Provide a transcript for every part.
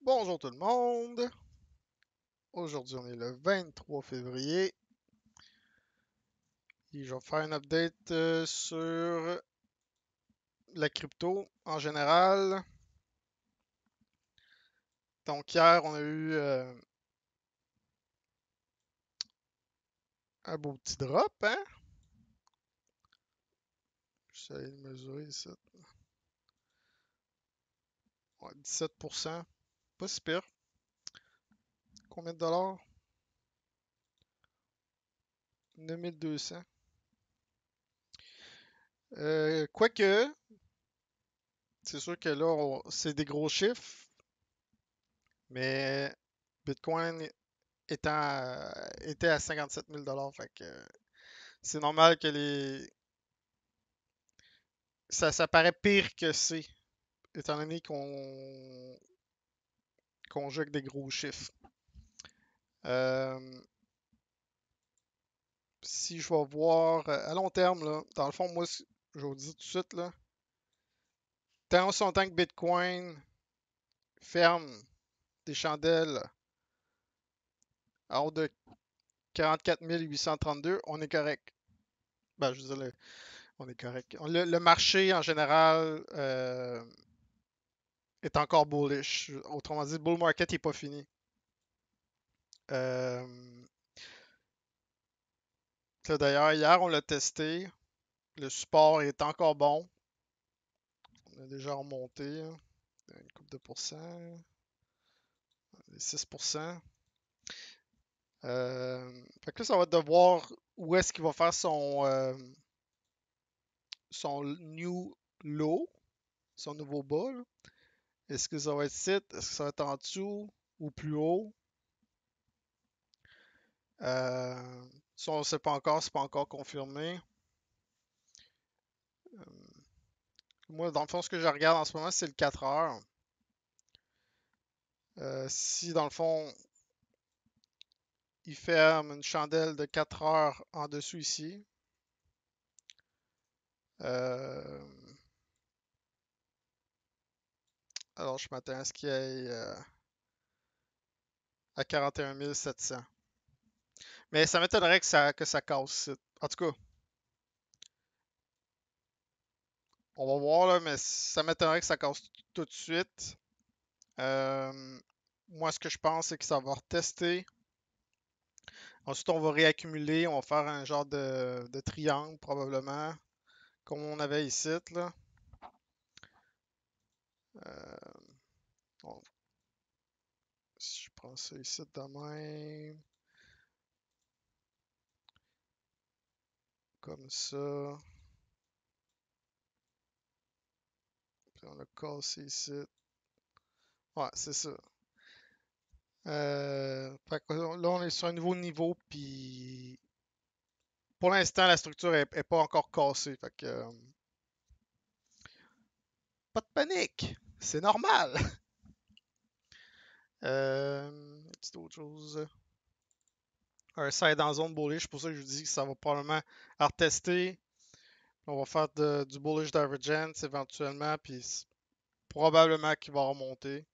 Bonjour tout le monde. Aujourd'hui, on est le 23 février. Et je vais faire un update sur la crypto en général. Donc hier, on a eu un beau petit drop, hein? J'essaie de mesurer ça. Ouais, 17%. Pas si pire. Combien de dollars? 9200. Quoique, c'est sûr que là, c'est des gros chiffres, mais Bitcoin était à 57 000 dollars. Fait que c'est normal que ça paraît pire que c'est, étant donné qu'on joue avec des gros chiffres. Euh, Si je vais voir à long terme, là, dans le fond, moi, je vous dis tout de suite, là, tant aussi longtemps que Bitcoin ferme des chandelles en haut de 44 832, on est correct. Ben, je veux dire, on est correct. Le marché, en général, est encore bullish. Autrement dit, le bull market n'est pas fini. Euh, D'ailleurs, hier, on l'a testé. Le support est encore bon. On a déjà remonté hein, une coupe de pourcents, 6%. Fait que là, ça va être de voir où est-ce qu'il va faire son new low, son nouveau bas. Là. Est-ce que ça va être ici? Est-ce que ça va être en dessous ou plus haut? Ça, on ne sait pas encore, c'est pas encore confirmé. Moi, dans le fond, ce que je regarde en ce moment, c'est le 4 heures. Si, dans le fond, il ferme une chandelle de 4 heures en dessous ici, Euh, alors, je m'attends à ce qu'il aille à 41 700. Mais ça m'étonnerait que ça casse. En tout cas, on va voir, là, mais ça m'étonnerait que ça casse tout de suite. Euh, Moi, ce que je pense, c'est que ça va retester. Ensuite, on va réaccumuler. On va faire un genre de triangle, probablement, comme on avait ici, là. Euh, bon, si je prends ça ici de même, comme ça. Puis on l'a cassé ici. Ouais, c'est ça. Fait que là, on est sur un nouveau niveau, puis pour l'instant, la structure est pas encore cassée. Fait que pas de panique, c'est normal. Petite autre chose. Un side en zone bullish, pour ça que je vous dis que ça va probablement retester. On va faire du bullish divergence éventuellement, puis probablement qu'il va remonter.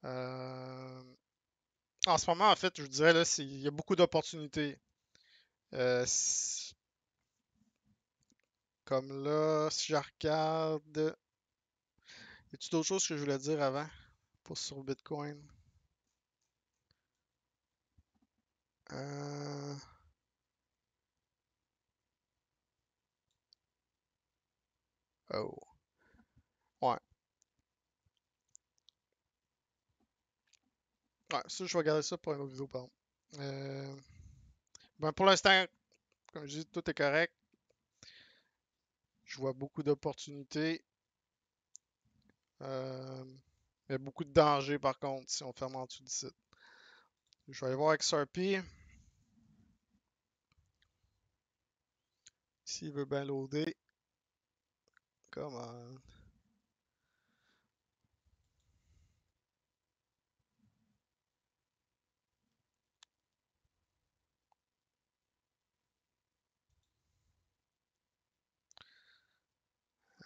Euh, En ce moment, en fait, je vous dirais, là, il y a beaucoup d'opportunités. Euh, Comme là, si je regarde. Y a-t-il d'autres choses que je voulais dire avant pour sur Bitcoin? Euh, Oh. Ouais. Ouais, ça, je vais garder ça pour une autre vidéo, pardon. Euh, Ben, pour l'instant, comme je dis, tout est correct. Je vois beaucoup d'opportunités. Il y a beaucoup de dangers, par contre, si on ferme en dessous du site. Je vais aller voir XRP. S'il veut bien loader. Come on.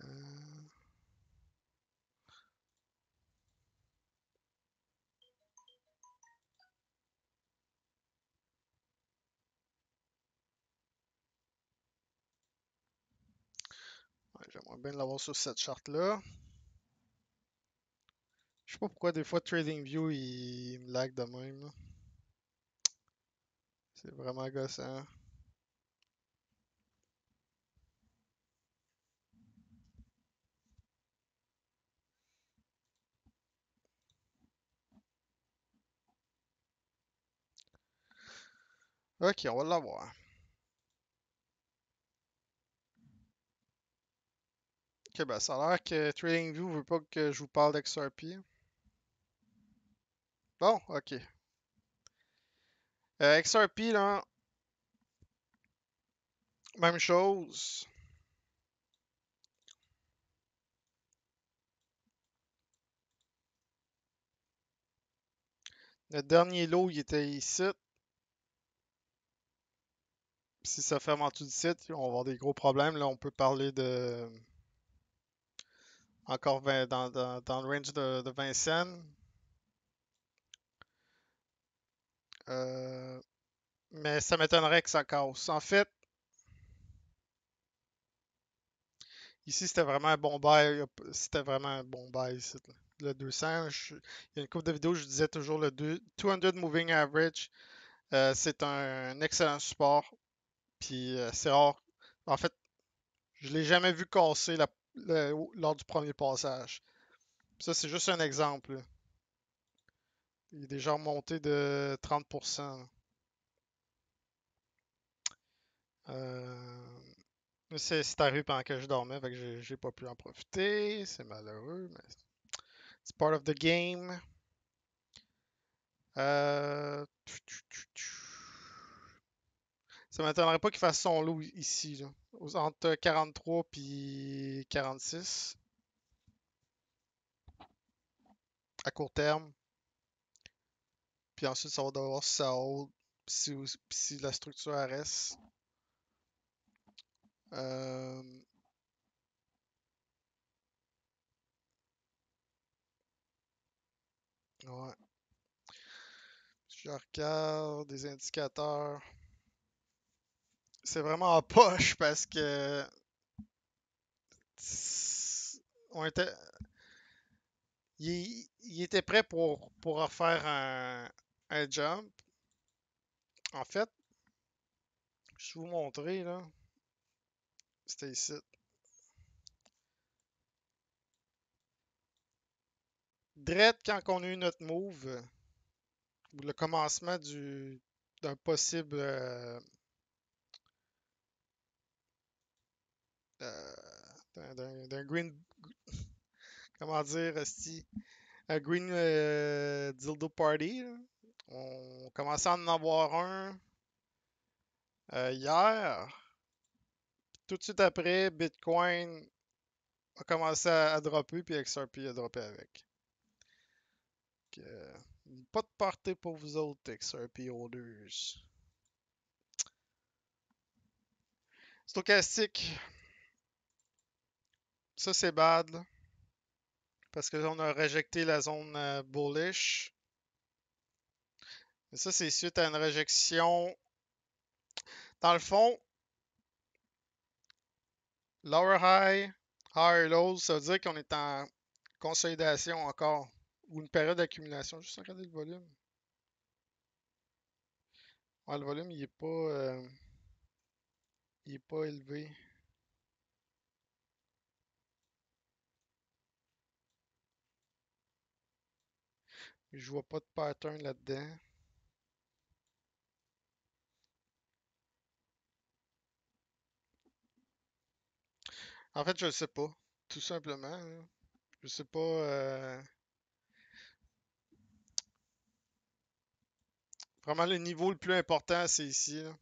Euh, On va bien l'avoir sur cette charte-là. Je sais pas pourquoi des fois TradingView il me lag de même, là. C'est vraiment gossant. Ok, on va l'avoir. Ok, ben ça a l'air que TradingView veut pas que je vous parle d'XRP. Bon, ok. XRP, là, même chose. Le dernier lot, il était ici. Si ça ferme en dessous du site, on va avoir des gros problèmes. Là, on peut parler de encore 20, dans le range de 20 cents. Euh, mais ça m'étonnerait que ça casse. En fait, ici, c'était vraiment un bon buy. C'était vraiment un bon buy ici, là. Le 200, il y a une couple de vidéos, je disais toujours le 200 Moving Average. C'est un excellent support. Puis c'est rare. En fait, je ne l'ai jamais vu casser lors du premier passage. Ça, c'est juste un exemple, là. Il est déjà remonté de 30%. Euh, c'est arrivé pendant que je dormais, fait que j'ai pas pu en profiter. C'est malheureux, mais c'est part of the game. Euh, Ça m'étonnerait pas qu'il fasse son lot ici, là, entre 43 puis 46 à court terme. Puis ensuite, ça va devoir si ça hold, si la structure reste. Euh, ouais. Je regarde des indicateurs. C'est vraiment en poche parce que on était, il était prêt pour refaire un jump. En fait, je vais vous montrer là. C'était ici. Direct quand on a eu notre move, ou le commencement d'un possible euh, d'un green, comment dire, esti, un green dildo party, là. On commençait à en avoir un hier. Tout de suite après, Bitcoin a commencé à dropper, puis XRP a droppé avec. Donc, pas de party pour vous autres, XRP holders. Stochastique, ça c'est bad, là, parce que là, on a réjecté la zone bullish. Mais ça, c'est suite à une réjection. Dans le fond, lower high, higher low, ça veut dire qu'on est en consolidation encore, ou une période d'accumulation. Juste regarder le volume. Ouais, le volume, il est pas élevé. Je vois pas de pattern là-dedans. En fait, je le sais pas. Tout simplement, là. Je sais pas. Vraiment, le niveau le plus important, c'est ici, là.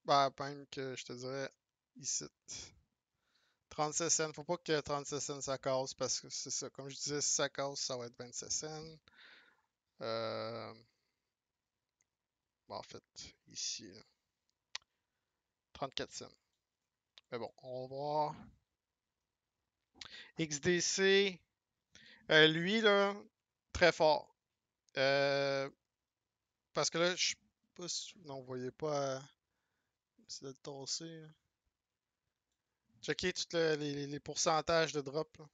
Ben, même que je te dirais ici. 37 cents. Faut pas que 37 cents ça casse parce que c'est ça. Comme je disais, si ça casse, ça va être 27 cents. Euh, bon, en fait, ici, là, 34 cents. Mais bon, on va voir. XDC, lui, là, très fort. Euh, parce que là, je sais pas si. Non, vous voyez pas. C'est de le tasser, là. Checker tous les pourcentages de drop, là.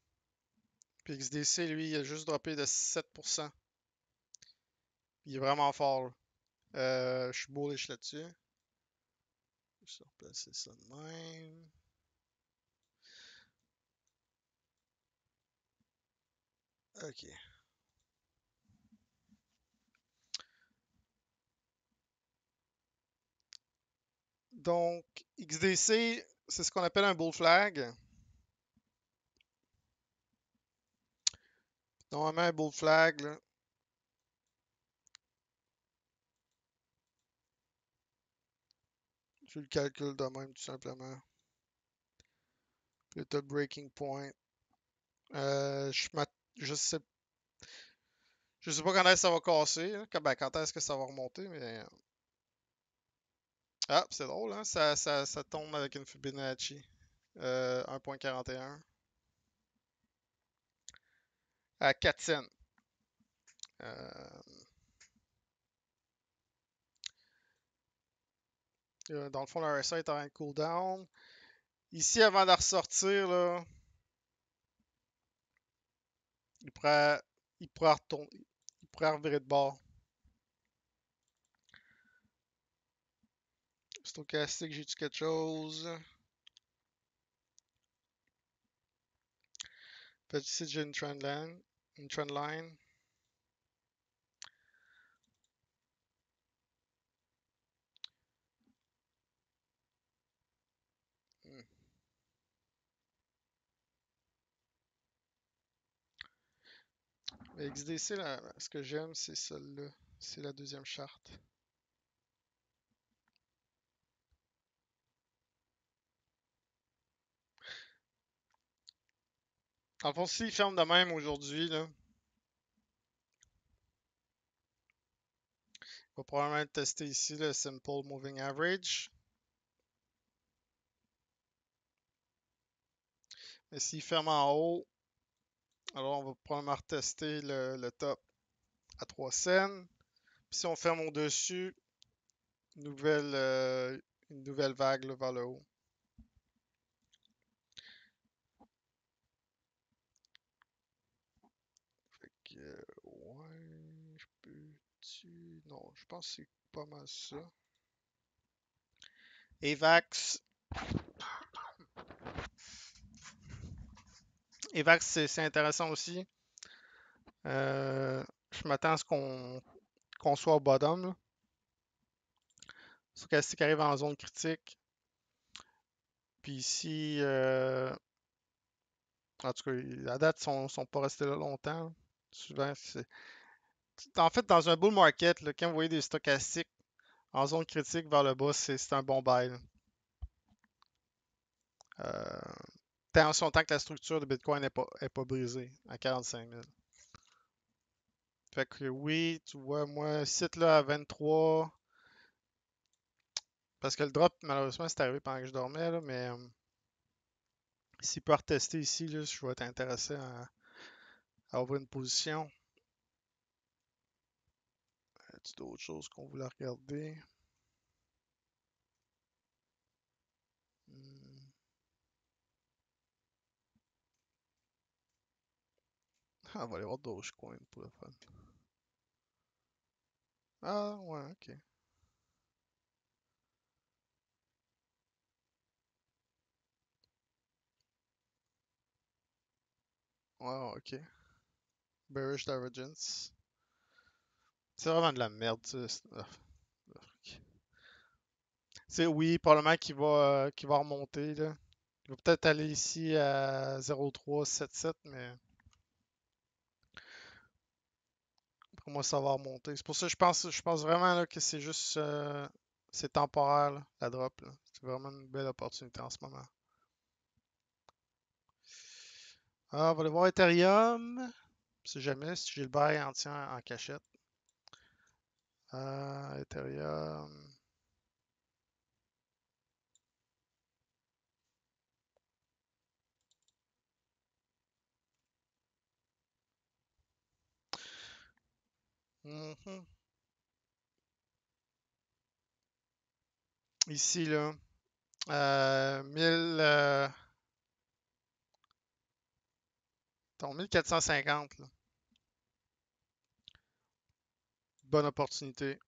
Puis XDC, lui, il a juste droppé de 7%. Il est vraiment fort, là. Je suis bullish là-dessus. Je vais replacer ça de même. OK. Donc, XDC, c'est ce qu'on appelle un bull flag. Normalement, un bull flag, là, tu le calcules de même, tout simplement. Puis tu as breaking point. Je sais pas quand est-ce que ça va casser, là. Quand est-ce que ça va remonter, mais. Ah, c'est drôle, hein? Ça tombe avec une Fibonacci. 1.41 à 4 cents. Euh, dans le fond, le RSI est en train de cool down. Ici, avant de ressortir, là, il pourrait, il pourrait retourner, il pourrait revirer de bord. Stochastique, j'ai-tu quelque chose? Fait ici, j'ai une trend line. Une trend line. Hmm. Mais XDC, là, ce que j'aime, c'est celle-là. C'est la deuxième charte. En fond, s'il ferme de même aujourd'hui, là, on va probablement tester ici le Simple Moving Average. Mais s'il ferme en haut, alors on va probablement retester le top à 3 cents. Puis si on ferme au-dessus, nouvelle, une nouvelle vague là, vers le haut. Fait que, ouais, je peux-tu... Non, je pense que c'est pas mal ça. AVAX. AVAX, c'est intéressant aussi. Je m'attends à ce qu'on soit au bottom, là. Stochastique arrive en zone critique. Puis ici, en tout cas, à date, ils sont pas restés là longtemps. Souvent, c'est. En fait, dans un bull market, là, quand vous voyez des stochastiques en zone critique vers le bas, c'est un bon buy, là. Tant son temps que la structure de Bitcoin est pas brisée à 45 000. Fait que oui, tu vois, moi, site là à 23, parce que le drop, malheureusement, c'est arrivé pendant que je dormais, là, mais s'il peut retester ici, là, je vais être intéressé à ouvrir une position. Y a d'autres choses qu'on voulait regarder? Hmm. Ah, on va aller voir Dogecoin pour le fun. Ah, ouais, ok. Ouais, ok. Bearish Divergence. C'est vraiment de la merde, ça. C'est oui, probablement qu'il va remonter, là. Il va peut-être aller ici à 0,377, mais pour moi, ça va remonter. C'est pour ça que je pense vraiment là, que c'est juste c'est temporaire, là, la drop, là. C'est vraiment une belle opportunité en ce moment. Ah, on va aller voir Ethereum. Si jamais, si j'ai le bail entier en cachette. Ethereum. Mhm. Ici, là. 1000. Ton 1450, là. Bonne opportunité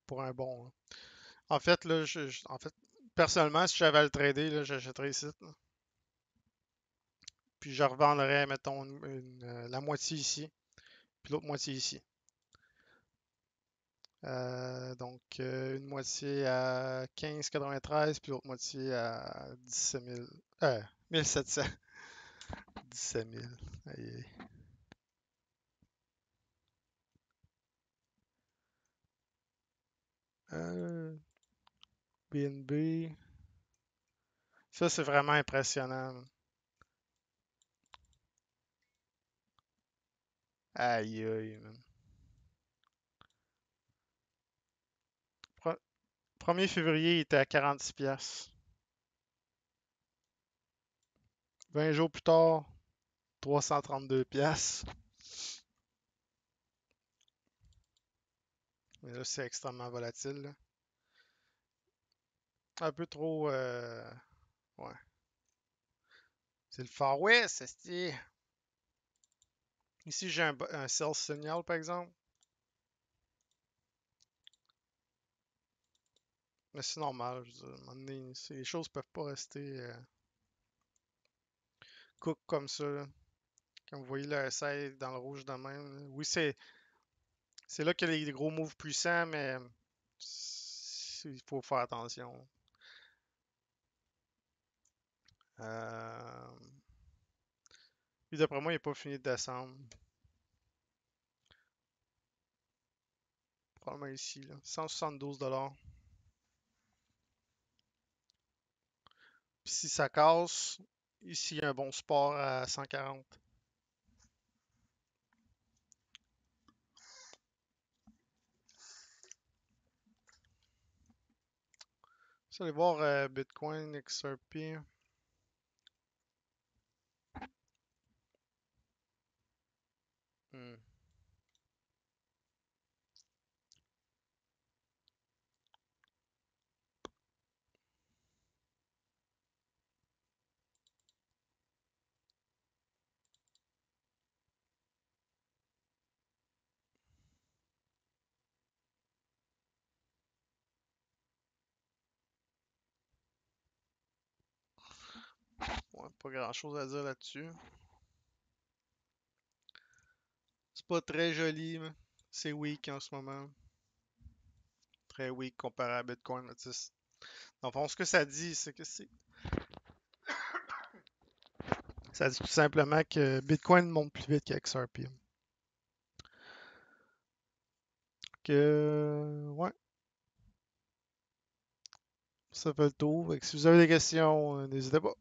pour un bon, là. En fait, là, personnellement, si j'avais à le trader, là, j'achèterais ici, là. Puis je revendrais, mettons, la moitié ici, puis l'autre moitié ici. Une moitié à 15,93, puis l'autre moitié à 17 000. 1700. 17 000. Aïe, aïe. BNB. Ça, c'est vraiment impressionnant. Aïe, aïe, man. 1er février, il était à 46 piastres. 20 jours plus tard, 332 piastres. Mais là, c'est extrêmement volatile, là. Un peu trop. Ouais. C'est le Far West, c'est. Ici, j'ai un sell signal, par exemple. Mais c'est normal. Je veux dire, à un moment donné, les choses peuvent pas rester cook comme ça, là. Comme vous voyez le RSI dans le rouge de même, là. Oui, c'est là qu'il y a les gros moves puissants, mais il faut faire attention. Euh, Puis d'après moi, il n'est pas fini de descendre. Probablement ici, là. 172 $. Puis si ça casse, ici, il y a un bon support à 140. Vous allez voir Bitcoin, XRP. Hmm. Ouais, pas grand chose à dire là-dessus. C'est pas très joli, mais c'est weak en ce moment. Très weak comparé à Bitcoin. Là, dans le fond, ce que ça dit, c'est que ça dit tout simplement que Bitcoin monte plus vite qu'XRP. Ouais, ça fait le tour. Fait que si vous avez des questions, n'hésitez pas.